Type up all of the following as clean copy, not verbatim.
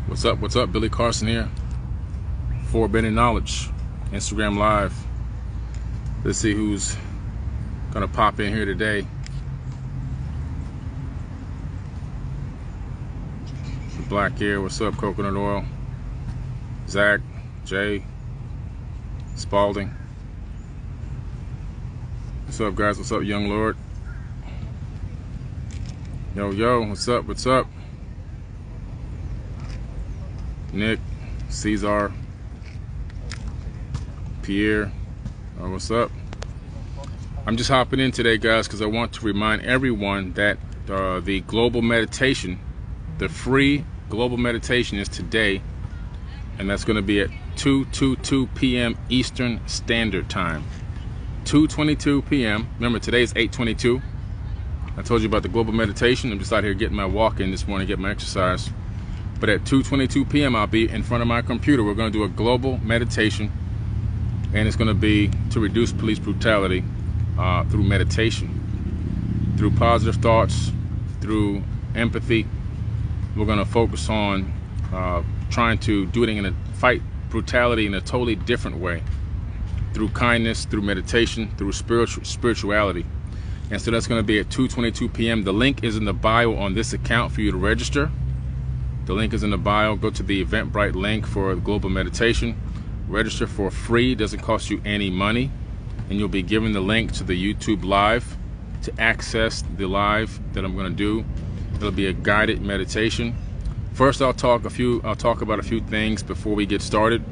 What's up? What's up? Billy Carson here. Forbidden Knowledge, Instagram Live. Let's see who's gonna pop in here today. Black Air, what's up? Coconut Oil. Zach, Jay, Spalding. What's up, guys? What's up, Young Lord? Yo, what's up? What's up? Nick, Cesar, Pierre, what's up? I'm just hopping in today, guys, because I want to remind everyone that the global meditation, the free global meditation, is today, and that's going to be at 2:22 p.m. Eastern Standard Time. 2:22 p.m. Remember, today's 8:22. I told you about the global meditation. I'm just out here getting my walk in this morning, getting my exercise. But at 2:22 p.m. I'll be in front of my computer. We're going to do a global meditation, and it's going to be to reduce police brutality through meditation, through positive thoughts, through empathy. We're going to focus on trying to do it fight brutality in a totally different way, through kindness, through meditation, through spirituality. And so that's going to be at 2:22 p.m. The link is in the bio on this account for you to register. The link is in the bio. Go to the Eventbrite link for global meditation. Register for free. Doesn't cost you any money. And you'll be given the link to the YouTube live to access the live that I'm going to do. It'll be a guided meditation. First, I'll talk about a few things before we get started.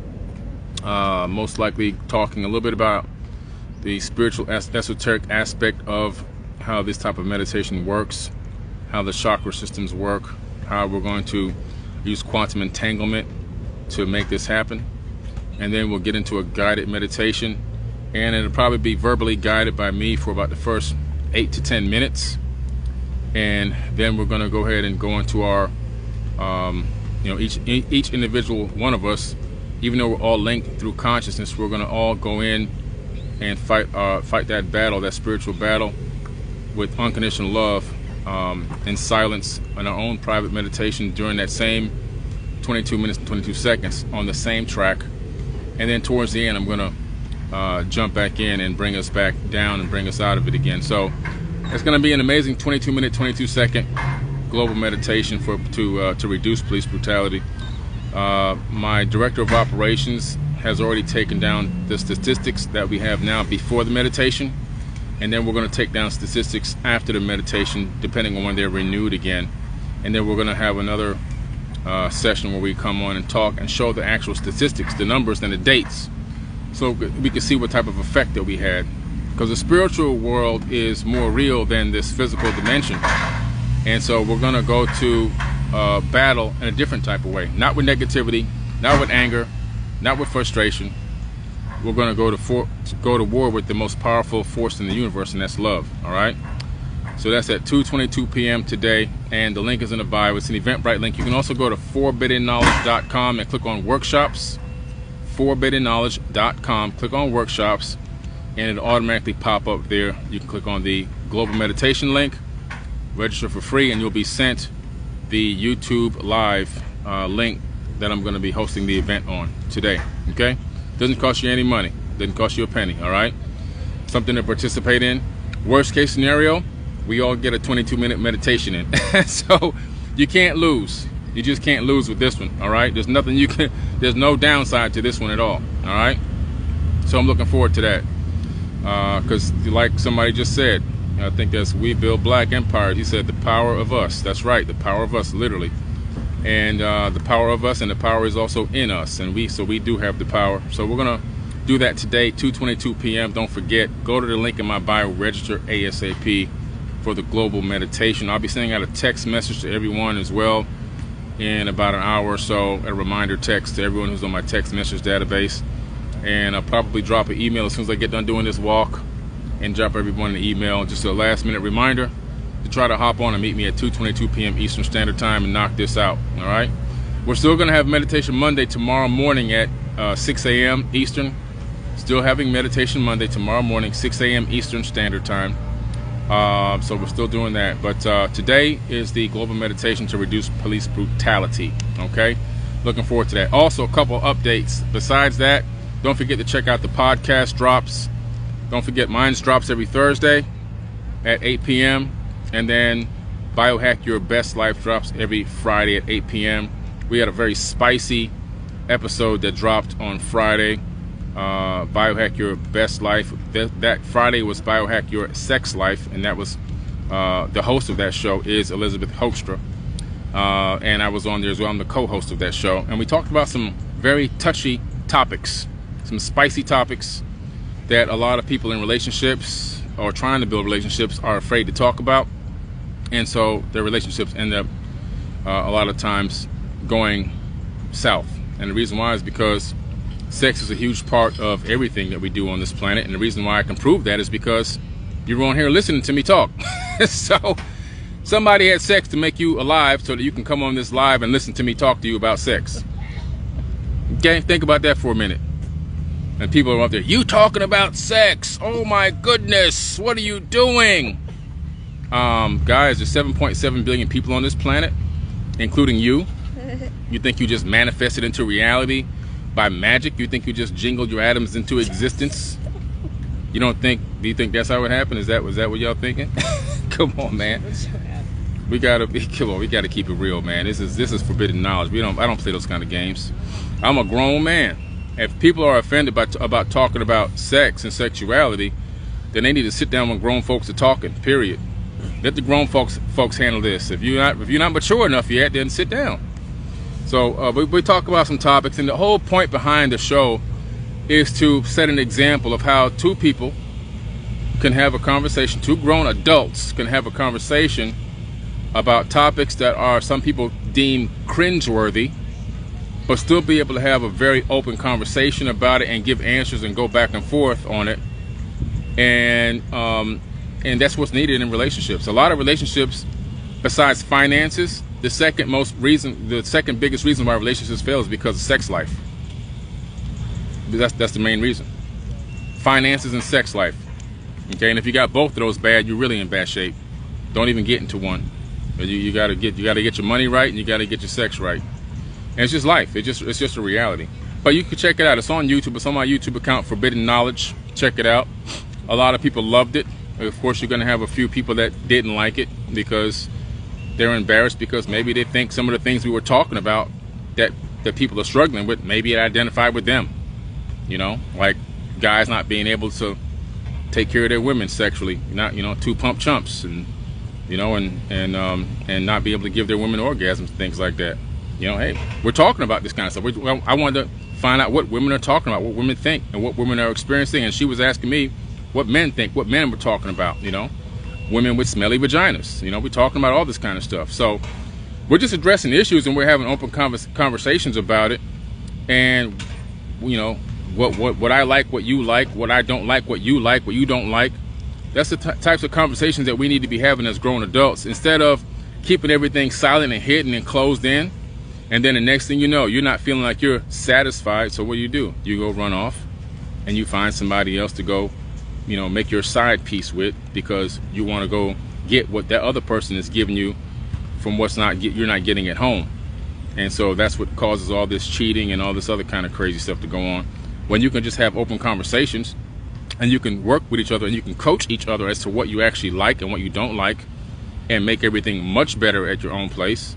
Most likely talking a little bit about the spiritual esoteric aspect of how this type of meditation works, how the chakra systems work, how we're going to use quantum entanglement to make this happen. And then we'll get into a guided meditation, and it'll probably be verbally guided by me for about the first 8 to 10 minutes. And then we're going to go ahead and go into our each individual one of us, even though we're all linked through consciousness, we're going to all go in and fight that battle, that spiritual battle, with unconditional love, in silence, in our own private meditation during that same 22 minutes and 22 seconds on the same track. And then towards the end, I'm going to jump back in and bring us back down and bring us out of it again. So it's going to be an amazing 22-minute, 22-second global meditation to reduce police brutality. My director of operations has already taken down the statistics that we have now before the meditation, and then we're going to take down statistics after the meditation, depending on when they're renewed again. And then we're going to have another session where we come on and talk and show the actual statistics, the numbers and the dates, so we can see what type of effect that we had, because the spiritual world is more real than this physical dimension. And so we're going to go to battle in a different type of way, not with negativity, not with anger, not with frustration. We're going to go to war with the most powerful force in the universe, and that's love. All right. So that's at 2:22 p.m. today, and the link is in the bio. It's an Eventbrite link. You can also go to 4biddenknowledge.com and click on workshops. 4biddenknowledge.com. Click on workshops, and it'll automatically pop up there. You can click on the global meditation link, register for free, and you'll be sent the YouTube live link that I'm going to be hosting the event on today. Okay? Doesn't cost you any money. Doesn't cost you a penny. All right? Something to participate in. Worst case scenario, we all get a 22-minute meditation in. So you can't lose. You just can't lose with this one. All right? There's nothing you can. There's no downside to this one at all. All right? So I'm looking forward to that. Because like somebody just said, I think that's We Build Black Empire. He said the power of us. That's right, the power of us, literally. And the power of us, and the power is also in us. And we do have the power. So we're going to do that today, 2:22 p.m. Don't forget, go to the link in my bio, register ASAP for the global meditation. I'll be sending out a text message to everyone as well in about an hour or so, a reminder text to everyone who's on my text message database. And I'll probably drop an email as soon as I get done doing this walk, and drop everyone an email, just a last minute reminder to try to hop on and meet me at 2:22 p.m. Eastern Standard Time and knock this out. All right? We're still going to have Meditation Monday tomorrow morning at 6 a.m. Eastern. Still having Meditation Monday tomorrow morning, 6 a.m. Eastern Standard Time. So we're still doing that. But today is the global meditation to reduce police brutality. Okay? Looking forward to that. Also, a couple updates. Besides that, don't forget to check out the podcast drops. Don't forget mine's drops every Thursday at 8 p.m. And then Biohack Your Best Life drops every Friday at 8 p.m. We had a very spicy episode that dropped on Friday. Biohack Your Best Life. That Friday was Biohack Your Sex Life, and that was the host of that show is Elizabeth Hoekstra. And I was on there as well. I'm the co-host of that show. And we talked about some very touchy topics, some spicy topics that a lot of people in relationships or trying to build relationships are afraid to talk about. And so their relationships end up a lot of times going south. And the reason why is because sex is a huge part of everything that we do on this planet. And the reason why I can prove that is because you're on here listening to me talk. So somebody had sex to make you alive so that you can come on this live and listen to me talk to you about sex. Okay, think about that for a minute. And people are out there, you talking about sex? Oh my goodness, what are you doing? Guys, there's 7.7 billion people on this planet, including you. You think you just manifested into reality by magic? You think you just jingled your atoms into existence? You don't think, do you think that's how it happened? Was that what y'all thinking? Come on, man. We gotta keep it real, man. This is forbidden knowledge. I don't play those kind of games. I'm a grown man. If people are offended about talking about sex and sexuality, then they need to sit down when grown folks are talking. Period. Let the grown folks handle this. If you're not mature enough yet, then sit down. So we talk about some topics, and the whole point behind the show is to set an example of how two people can have a conversation. Two grown adults can have a conversation about topics that are some people deem cringeworthy, but still be able to have a very open conversation about it and give answers and go back and forth on it. And that's what's needed in relationships. A lot of relationships, besides finances, the second biggest reason why relationships fail is because of sex life. That's the main reason. Finances and sex life. Okay, and if you got both of those bad, you're really in bad shape. Don't even get into one. You gotta get your money right, and you gotta get your sex right. And it's just life. It's just a reality. But you can check it out. It's on YouTube. It's on my YouTube account, Forbidden Knowledge. Check it out. A lot of people loved it. Of course, you're gonna have a few people that didn't like it because they're embarrassed, because maybe they think some of the things we were talking about that people are struggling with, maybe it identified with them. You know, like guys not being able to take care of their women sexually, not, two pump chumps, and and not be able to give their women orgasms, things like that. Hey, we're talking about this kind of stuff. I wanted to find out what women are talking about, what women think, and what women are experiencing. And she was asking me what men think, what men were talking about. Women with smelly vaginas. We're talking about all this kind of stuff. So we're just addressing issues, and we're having open conversations about it. And what I like, what you like, what I don't like, what you don't like. That's the types of conversations that we need to be having as grown adults, instead of keeping everything silent and hidden and closed in. And then the next thing you know, you're not feeling like you're satisfied. So what do? You go run off and you find somebody else to go, make your side piece with, because you want to go get what that other person is giving you from you're not getting at home. And so that's what causes all this cheating and all this other kind of crazy stuff to go on. When you can just have open conversations, and you can work with each other, and you can coach each other as to what you actually like and what you don't like, and make everything much better at your own place.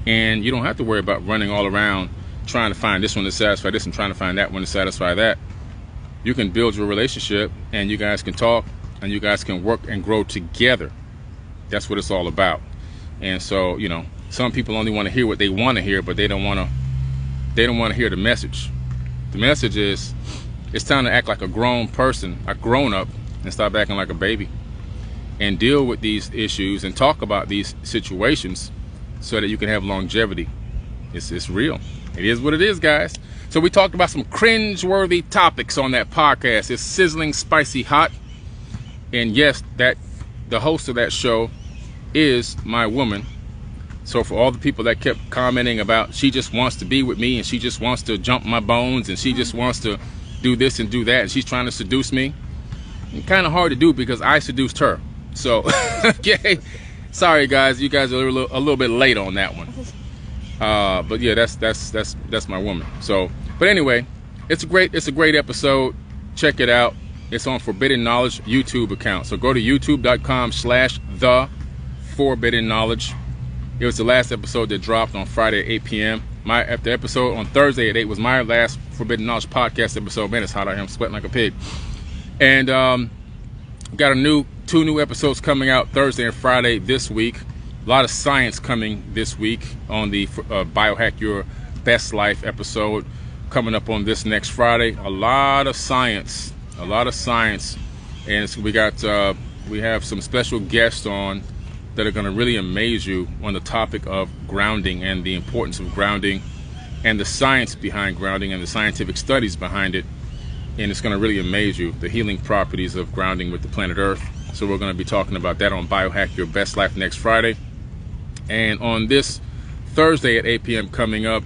And you don't have to worry about running all around trying to find this one to satisfy this and trying to find that one to satisfy that. You can build your relationship, and you guys can talk, and you guys can work and grow together. That's what it's all about. And so, some people only want to hear what they want to hear, but they don't want to hear the message. The message is, it's time to act like a grown person, a grown up, and stop acting like a baby, and deal with these issues and talk about these situations so that you can have longevity. It's real. It is what it is, guys. So we talked about some cringe-worthy topics on that podcast. It's sizzling, spicy, hot. And yes, the host of that show is my woman. So for all the people that kept commenting about, she just wants to be with me, and she just wants to jump my bones, and she just wants to do this and do that, and she's trying to seduce me. It's kind of hard to do because I seduced her. So, okay. Sorry, guys. You guys are a little bit late on that one. But yeah, that's my woman. So, but anyway, it's a great episode. Check it out. It's on Forbidden Knowledge YouTube account. So go to youtube.com/the4biddenknowledge. It was the last episode that dropped on Friday at 8 p.m. The episode on Thursday at 8 was my last Forbidden Knowledge podcast episode. Man, it's hot out here. I'm sweating like a pig. And got two new episodes coming out Thursday and Friday this week. A lot of science coming this week on the Biohack Your Best Life episode coming up on this next Friday. A lot of science, and we have some special guests on that are going to really amaze you on the topic of grounding and the importance of grounding and the science behind grounding and the scientific studies behind it. And it's going to really amaze you, the healing properties of grounding with the planet Earth. So we're going to be talking about that on Biohack Your Best Life next Friday. And on this Thursday at 8 p.m. coming up,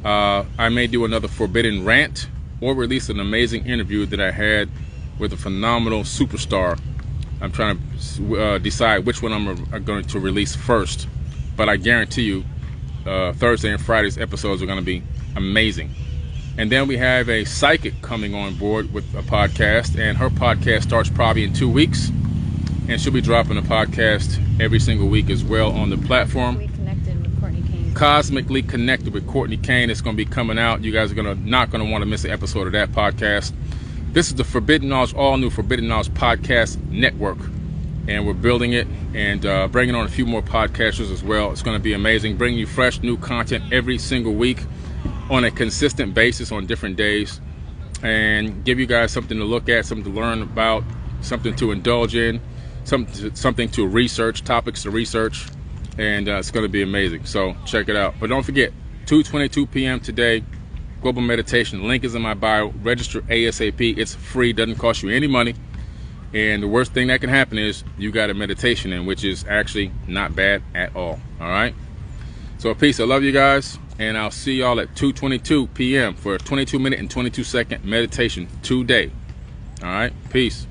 I may do another Forbidden Rant or release an amazing interview that I had with a phenomenal superstar. I'm trying to decide which one I'm going to release first. But I guarantee you, Thursday and Friday's episodes are going to be amazing. And then we have a psychic coming on board with a podcast, and her podcast starts probably in 2 weeks. And she'll be dropping a podcast every single week as well on the platform. Cosmically Connected with Courtney Kane. It's going to be coming out. You guys are not going to want to miss an episode of that podcast. This is the Forbidden Knowledge, all new Forbidden Knowledge Podcast Network. And we're building it and bringing on a few more podcasters as well. It's going to be amazing. Bringing you fresh, new content every single week on a consistent basis on different days. And give you guys something to look at, something to learn about, something to indulge in, something to research, topics to research. And it's going to be amazing. So check it out. But don't forget, 2:22 p.m. today, Global Meditation. Link is in my bio. Register ASAP. It's free. Doesn't cost you any money. And the worst thing that can happen is you got a meditation in, which is actually not bad at all. All right? So peace. I love you guys. And I'll see y'all at 2:22 p.m. for a 22-minute and 22-second meditation today. All right? Peace.